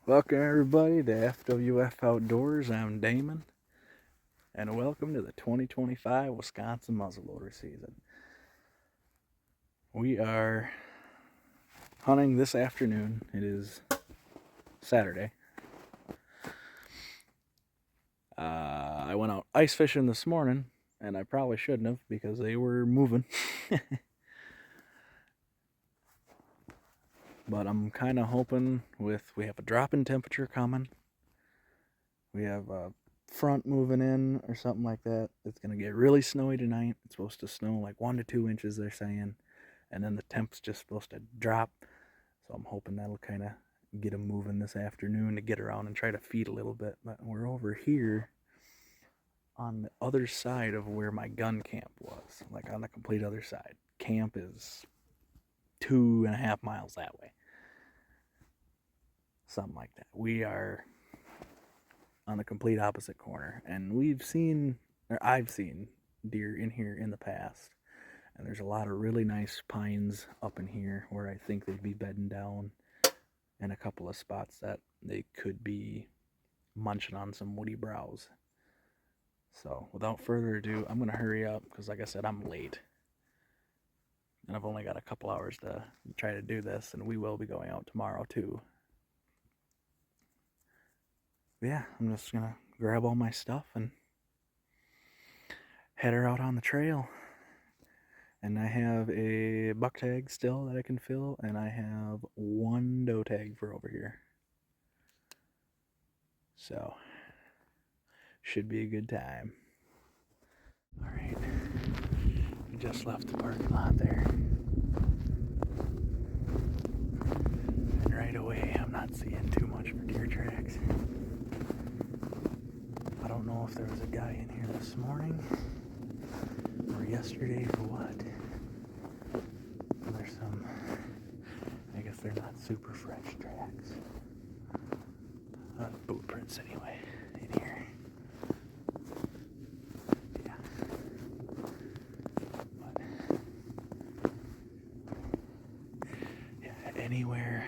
Welcome everybody to FWF Outdoors. I'm Damon, and welcome to the 2025 Wisconsin Muzzleloader season. We are hunting this afternoon. It is Saturday. I went out ice fishing this morning, and I probably shouldn't have because they were moving. But I'm kind of hoping we have a drop in temperature coming. We have a front moving in or something like that. It's going to get really snowy tonight. It's supposed to snow like 1 to 2 inches, they're saying. And then the temp's just supposed to drop. So I'm hoping that'll kind of get them moving this afternoon to get around and try to feed a little bit. But we're over here on the other side of where my gun camp was, like on the complete other side. Camp is 2.5 miles that way. Something like that. We are on the complete opposite corner, and I've seen deer in here in the past. And there's a lot of really nice pines up in here where I think they'd be bedding down, and a couple of spots that they could be munching on some woody browse. So without further ado, I'm going to hurry up because, like I said, I'm late. And I've only got a couple hours to try to do this, and we will be going out tomorrow too. But yeah, I'm just going to grab all my stuff and head her out on the trail. And I have a buck tag still that I can fill, and I have one doe tag for over here. So, should be a good time. Alright, we just left the parking lot there. And right away, I'm not seeing too much for deer tracks. I don't know if there was a guy in here this morning or yesterday for what. There's some, I guess they're not super fresh tracks. Boot prints anyway, in here. Yeah. But, yeah, anywhere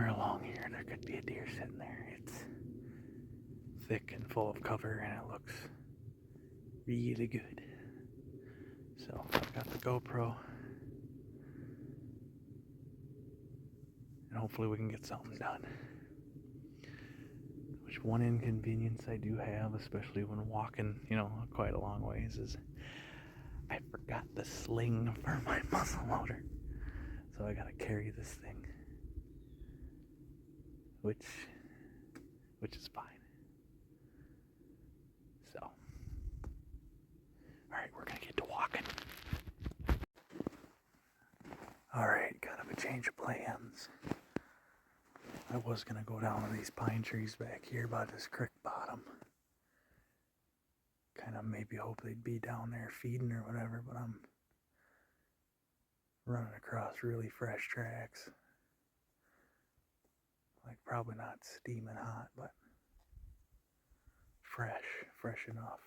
along here, there could be a deer sitting there. It's thick and full of cover, and it looks really good. So I've got the GoPro, and hopefully we can get something done. Which one inconvenience I do have, especially when walking, quite a long ways, is I forgot the sling for my muzzleloader. So I gotta carry this thing, which is fine. So, alright, we're gonna get to walking. Alright, kind of a change of plans. I was gonna go down to these pine trees back here by this creek bottom. Kind of maybe hope they'd be down there feeding or whatever, but I'm running across really fresh tracks. Like probably not steaming hot, but fresh enough.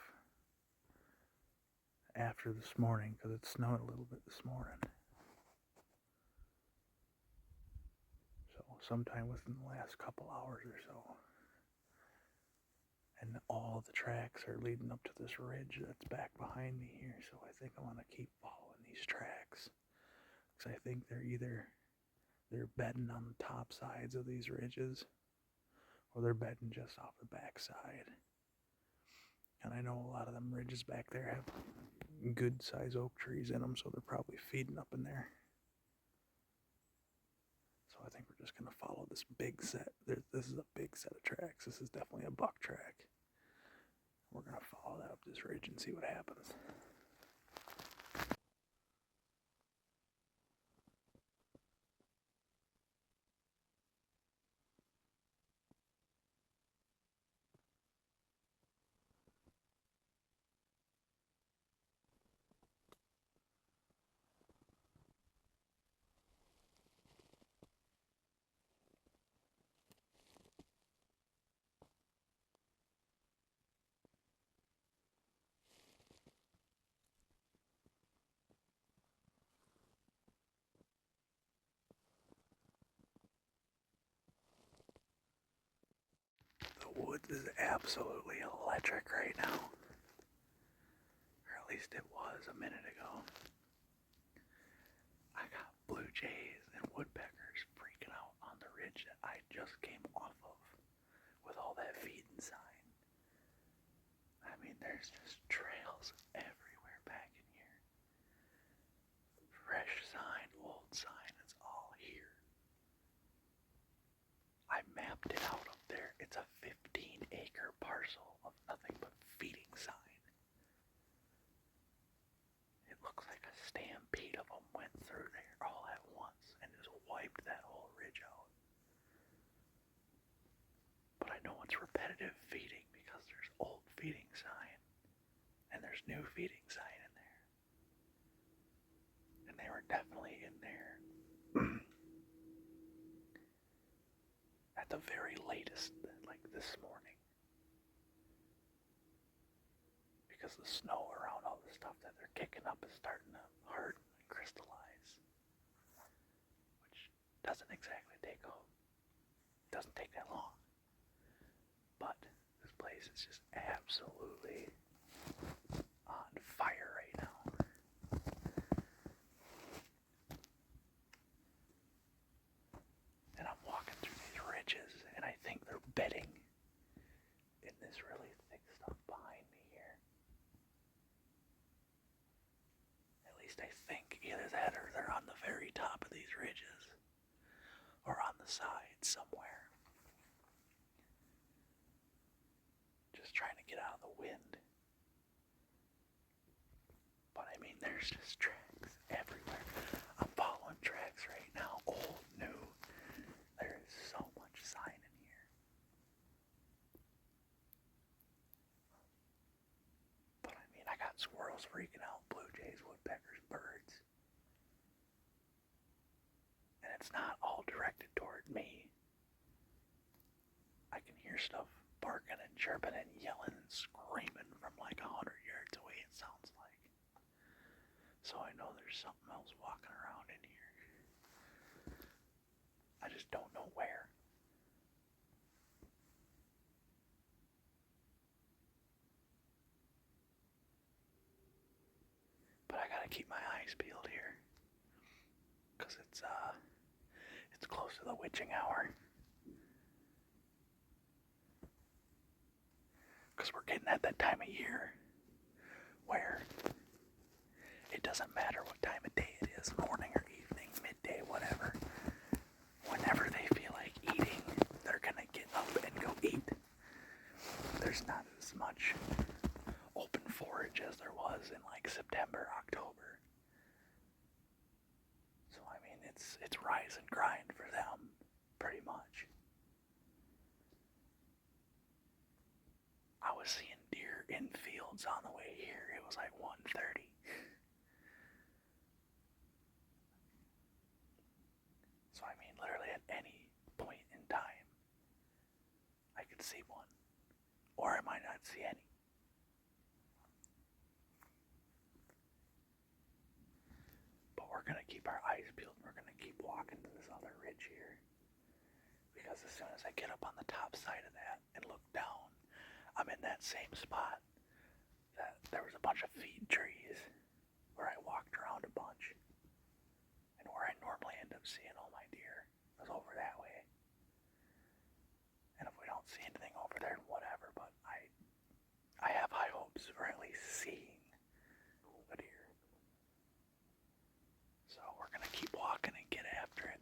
After this morning, because it snowed a little bit this morning. So sometime within the last couple hours or so. And all the tracks are leading up to this ridge that's back behind me here, so I think I want to keep following these tracks. Because I think they're bedding on the top sides of these ridges, or they're bedding just off the back side. And I know a lot of them ridges back there have good size oak trees in them, so they're probably feeding up in there. So I think we're just going to follow this big set. This is a big set of tracks. This is definitely a buck track. We're going to follow that up this ridge and see what happens. woods is absolutely electric right now. Or at least it was a minute ago. I got blue jays and woodpeckers freaking out on the ridge that I just came off of with all that feeding sign. I mean, there's just trails everywhere back in here. Fresh sign, old sign, it's all here. I mapped it out up there. It's a 15-acre parcel of nothing but feeding sign. It looks like a stampede of them went through there all at once and just wiped that whole ridge out. But I know it's repetitive feeding because there's old feeding sign and there's new feeding sign in there. And they were definitely in there at the very latest, like this morning. Because the snow around all the stuff that they're kicking up is starting to harden and crystallize. Which doesn't exactly doesn't take that long. But this place is just absolutely on fire right now. And I'm walking through these ridges, and I think they're bedding in this really thick stuff behind me here. At least I think either that or they're on the very top of these ridges or on the side somewhere. Just trying to get out of the wind. But I mean, there's just tracks everywhere. I'm following tracks right now, old, new. There is so much sign in here. But I mean, I got squirrels freaking out, blue jays, woodpeckers, birds. And it's not all directed toward me. I can hear stuff barking and chirping and yelling and screaming from like 100 yards away, it sounds like. So I know there's something else walking around in here. I just don't know where. But I gotta keep my eyes peeled here. Because it's close to the witching hour. Because we're getting at that time of year where it doesn't matter what time of day it is, morning or evening, midday, whatever. Whenever they feel like eating, they're gonna get up and go eat. There's not as much open forage as there was in like September, October. So I mean, it's rise and grind for them, pretty much. I was seeing deer in fields on the way here. It was like 1:30. So I mean, literally at any point in time, I could see one. Or I might not see any. But we're going to keep our eyes peeled and we're going to keep walking to this other ridge here. Because as soon as I get up on the top side of that and look down, I'm in that same spot that there was a bunch of feed trees where I walked around a bunch. And where I normally end up seeing all my deer was over that way. And if we don't see anything over there, whatever, but I have high hopes for at least seeing a deer. So we're going to keep walking and get after it.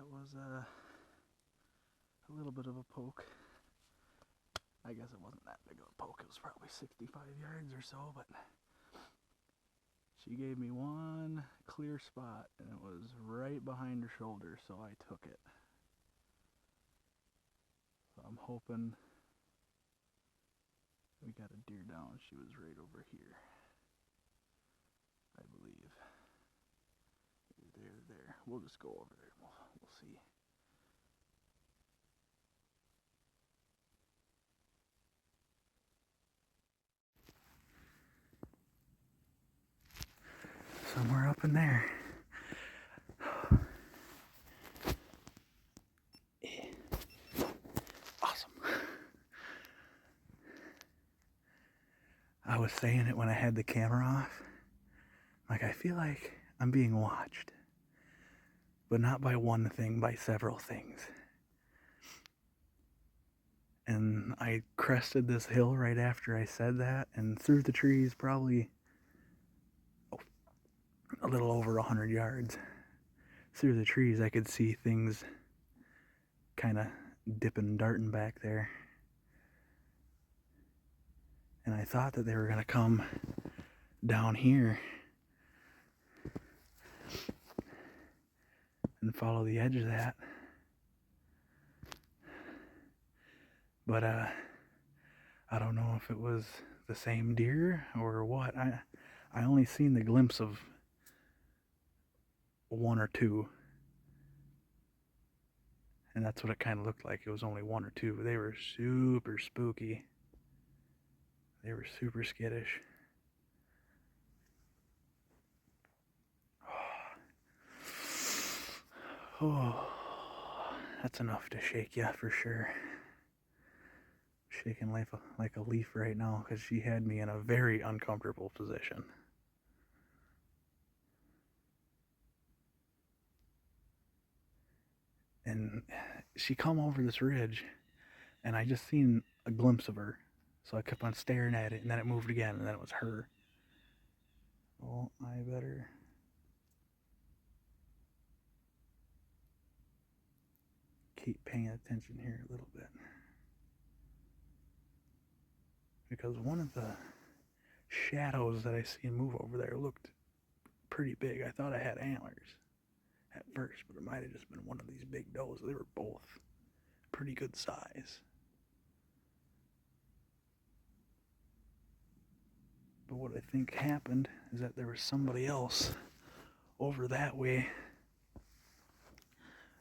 that was a little bit of a poke. I guess it wasn't that big of a poke. It was probably 65 yards or so, but she gave me one clear spot, and it was right behind her shoulder, so I took it. So I'm hoping we got a deer down. She was right over here, I believe. There. We'll just go over there. We'll see. Somewhere up in there. Awesome. I was saying it when I had the camera off. Like, I feel like I'm being watched. But not by one thing, by several things. And I crested this hill right after I said that, and through the trees, probably a little over 100 yards. Through the trees, I could see things kind of dipping, darting back there. And I thought that they were going to come down here and follow the edge of that. But I don't know if it was the same deer or what. I only seen the glimpse of one or two. And that's what it kind of looked like. It was only one or two. But they were super spooky. They were super skittish. Oh, that's enough to shake you for sure. Shaking like a leaf right now because she had me in a very uncomfortable position. And she come over this ridge, and I just seen a glimpse of her. So I kept on staring at it, and then it moved again, and then it was her. Well, I better keep paying attention here a little bit. Because one of the shadows that I seen move over there looked pretty big. I thought I had antlers at first, but it might have just been one of these big does. They were both pretty good size. But what I think happened is that there was somebody else over that way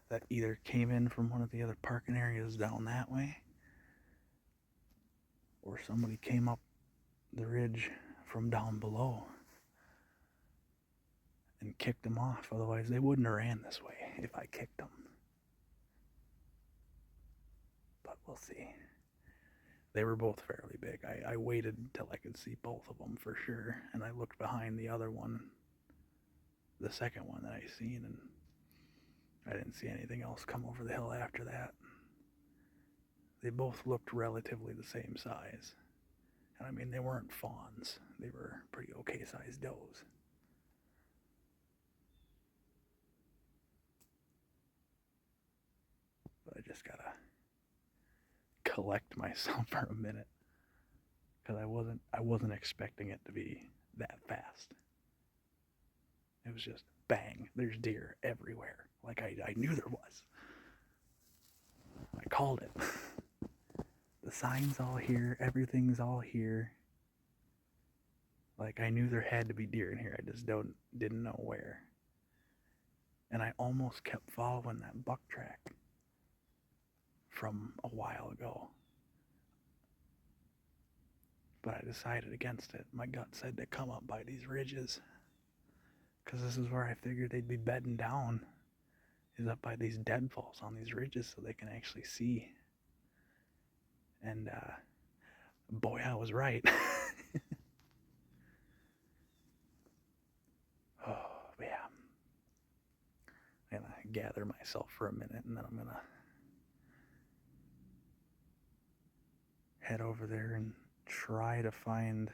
that either came in from one of the other parking areas down that way, or somebody came up the ridge from down below and kicked them off. Otherwise, they wouldn't have ran this way if I kicked them. But we'll see. They were both fairly big. I waited until I could see both of them for sure, and I looked behind the other one, the second one that I seen, and I didn't see anything else come over the hill after that. They both looked relatively the same size. And I mean, they weren't fawns. They were pretty okay-sized does. But I just gotta collect myself for a minute, because I wasn't expecting it to be that fast. It was just bang, there's deer everywhere. Like I knew there was. I called it. The sign's all here, everything's all here. Like, I knew there had to be deer in here, I just didn't know where. And I almost kept following that buck track from a while ago. But I decided against it. My gut said to come up by these ridges, because this is where I figured they'd be bedding down, is up by these deadfalls on these ridges so they can actually see. And boy, I was right. Oh, yeah. I'm gonna gather myself for a minute, and then I'm gonna head over there and try to find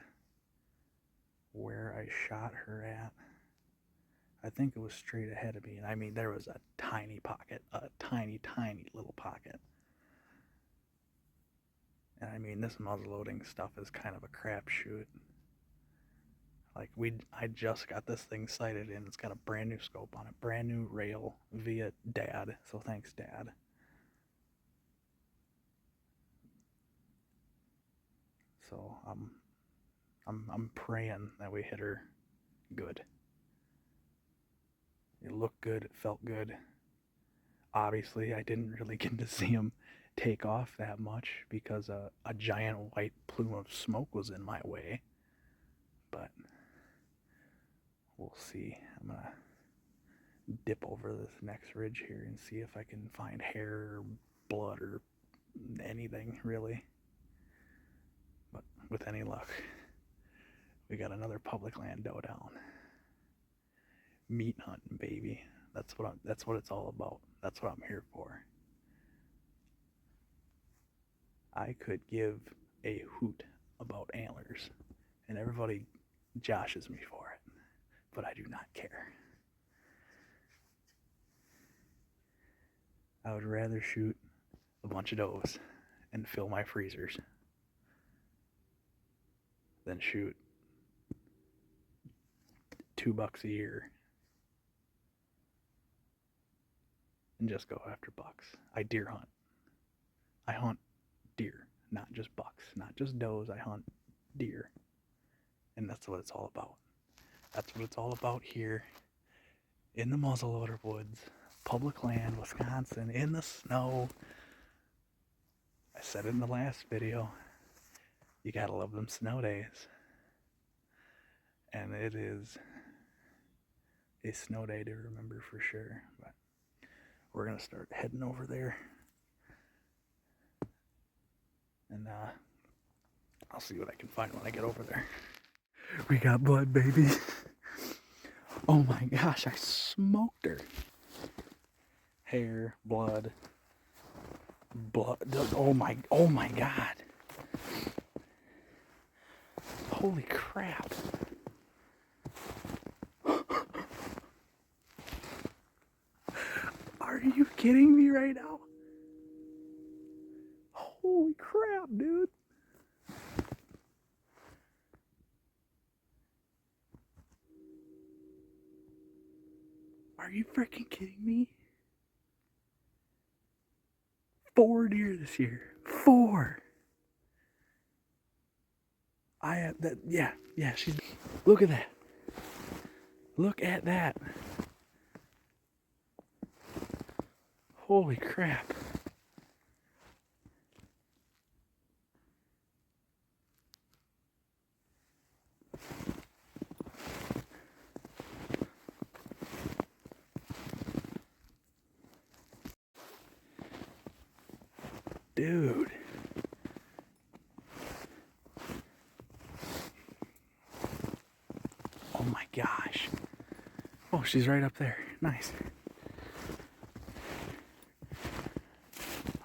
where I shot her at. I think it was straight ahead of me. And I mean, there was a tiny pocket, a tiny, tiny little pocket. And I mean, this muzzle loading stuff is kind of a crapshoot. Like I just got this thing sighted and it's got a brand new scope on it, brand new rail via Dad. So thanks, Dad. So I'm praying that we hit her good. It looked good. It felt good. Obviously, I didn't really get to see him take off that much because a giant white plume of smoke was in my way. But we'll see. I'm gonna dip over this next ridge here and see if I can find hair or blood or anything really. But with any luck, we got another public land doe down. Meat hunting, baby. That's what it's all about. That's what I'm here for. I could give a hoot about antlers, and everybody joshes me for it, but I do not care. I would rather shoot a bunch of does and fill my freezers than shoot $2 a year and just go after bucks. I deer hunt. I hunt deer, not just bucks, not just does. I hunt deer. And that's what it's all about. That's what it's all about here in the Muzzleloader woods, public land, Wisconsin, in the snow. I said it in the last video. You gotta love them snow days. And it is a snow day to remember for sure. But we're gonna start heading over there. And I'll see what I can find when I get over there. We got blood, baby. Oh my gosh, I smoked her. Hair, blood. Oh my god. Holy crap. Are you kidding me right now? Holy crap, dude. Are you freaking kidding me? 4 deer this year. 4. I have that. Yeah, she's. Look at that. Look at that. Holy crap. Dude. Oh my gosh. Oh, she's right up there. Nice.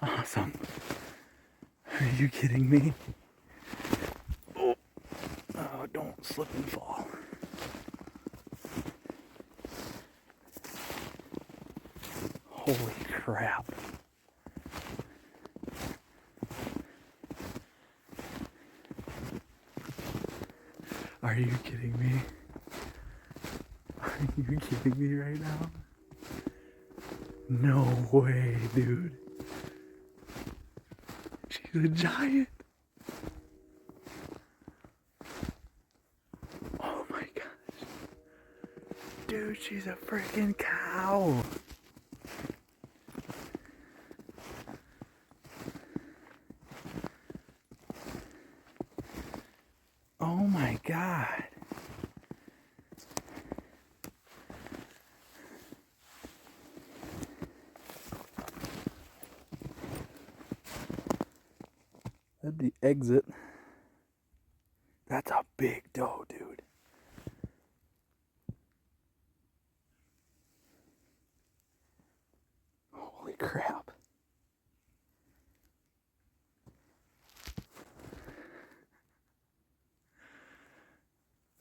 Awesome. Are you kidding me? Oh, don't slip and fall. Holy crap. Are you kidding me? Are you kidding me right now? No way, dude. She's a giant. Oh my gosh. Dude, she's a freaking cow. Oh my god. That'd be exit. That's a big doe, dude. Holy crap.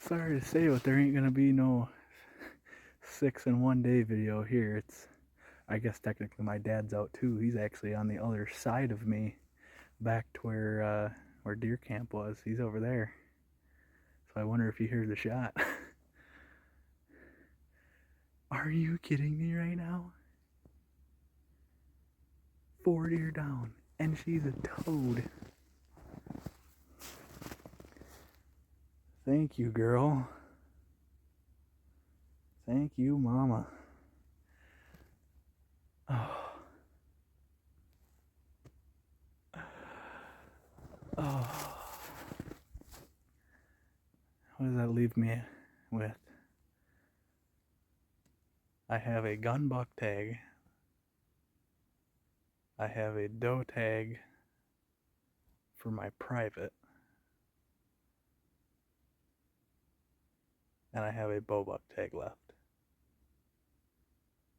Sorry to say, but there ain't gonna be no 6-in-1-day video here. It's, I guess technically my dad's out too. He's actually on the other side of me, back to where deer camp was. He's over there. So I wonder if he heard the shot. Are you kidding me right now? 4 deer down, and she's a toad. Thank you, girl. Thank you, mama. Oh. Oh. What does that leave me with? I have a gun buck tag. I have a doe tag for my private. And I have a bow buck tag left.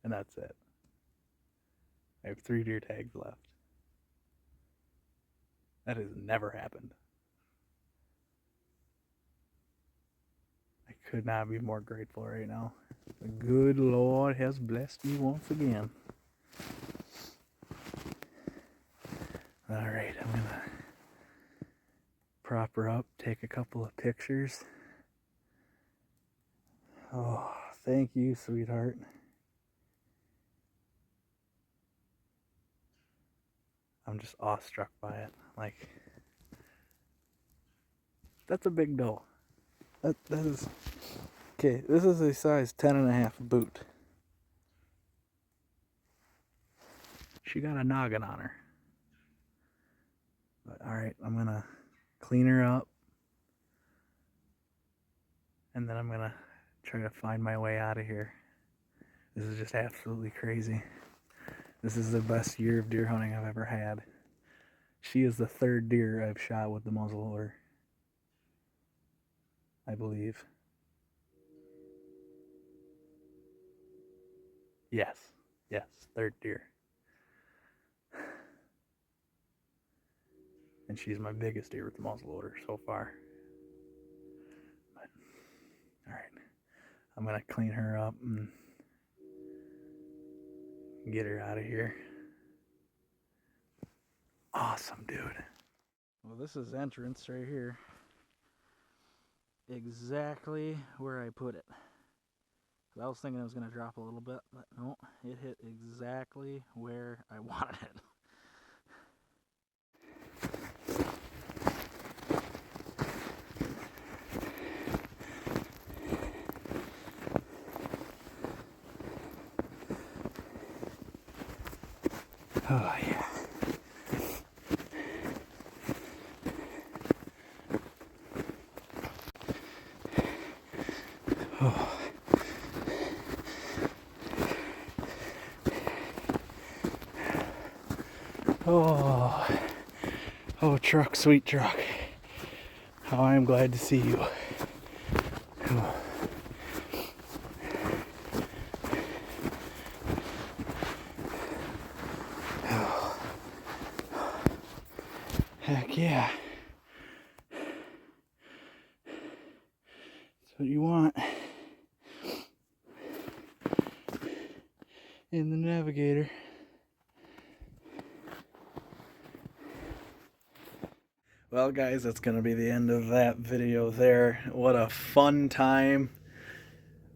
And that's it. I have 3 deer tags left. That has never happened. I could not be more grateful right now. The good Lord has blessed me once again. Alright, I'm gonna prop her up, take a couple of pictures. Oh, thank you, sweetheart. I'm just awestruck by it. Like, that's a big doe. That is, okay, this is a size 10.5 boot. She got a noggin on her. But alright, I'm gonna clean her up. And then I'm gonna try to find my way out of here. This is just absolutely crazy. This is the best year of deer hunting I've ever had. She is the 3rd deer I've shot with the muzzleloader, I believe. Yes, 3rd deer. And she's my biggest deer with the muzzleloader so far. But, all right, I'm gonna clean her up and get her out of here. Awesome, dude. Well, this is entrance right here. Exactly where I put it. I was thinking it was gonna drop a little bit, but no, it hit exactly where I wanted it. Oh, yeah. Oh. Oh. Oh, truck, sweet truck. How I am glad to see you. Oh. Oh. Heck yeah. That's what you want in the Navigator. Well, guys, that's going to be the end of that video there. What a fun time.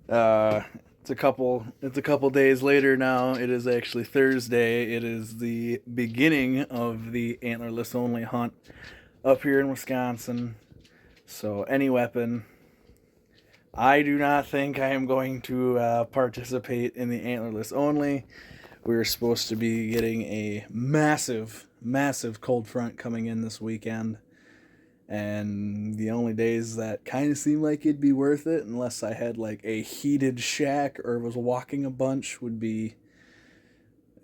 It's a couple days later now. It is actually Thursday. It is the beginning of the antlerless only hunt up here in Wisconsin. So any weapon. I do not think I am going to participate in the antlerless only. We're supposed to be getting a massive cold front coming in this weekend. And the only days that kind of seem like it'd be worth it, unless I had like a heated shack or was walking a bunch, would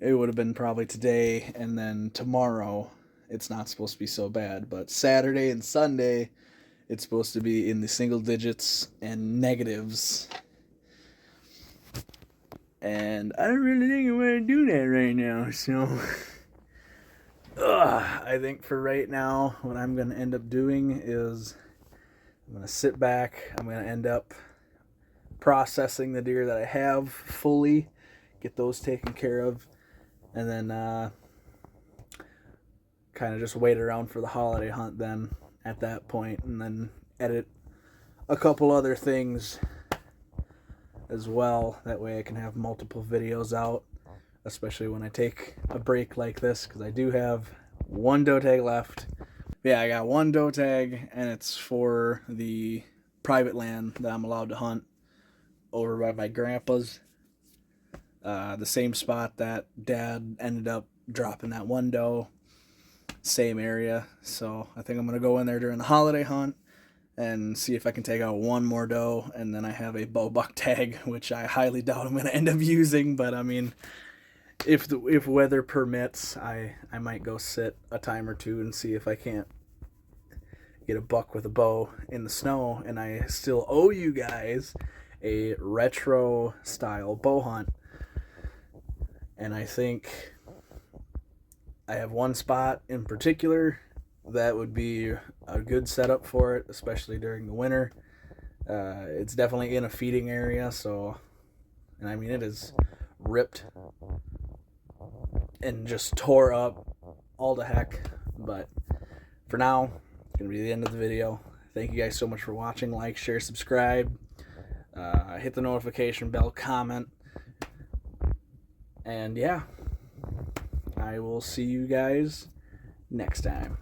have been probably today, and then tomorrow it's not supposed to be so bad. But Saturday and Sunday, it's supposed to be in the single digits and negatives. And I don't really think I want to do that right now, so... I think for right now, what I'm going to end up doing is I'm going to sit back. I'm going to end up processing the deer that I have fully, get those taken care of, and then kind of just wait around for the holiday hunt then at that point, and then edit a couple other things as well. That way I can have multiple videos out, especially when I take a break like this, because I do have one doe tag left. Yeah, I got one doe tag, and it's for the private land that I'm allowed to hunt over by my grandpa's. The same spot that Dad ended up dropping that one doe, same area. So I think I'm going to go in there during the holiday hunt and see if I can take out one more doe, and then I have a bow buck tag, which I highly doubt I'm going to end up using, but I mean, if weather permits, I might go sit a time or two and see if I can't get a buck with a bow in the snow. And I still owe you guys a retro style bow hunt, and I think I have one spot in particular that would be a good setup for it, especially during the winter. It's definitely in a feeding area, so, and I mean, it is ripped and just tore up all to heck. But for now, it's going to be the end of the video. Thank you guys so much for watching. Like, share, subscribe, hit the notification bell, comment, and yeah, I will see you guys next time.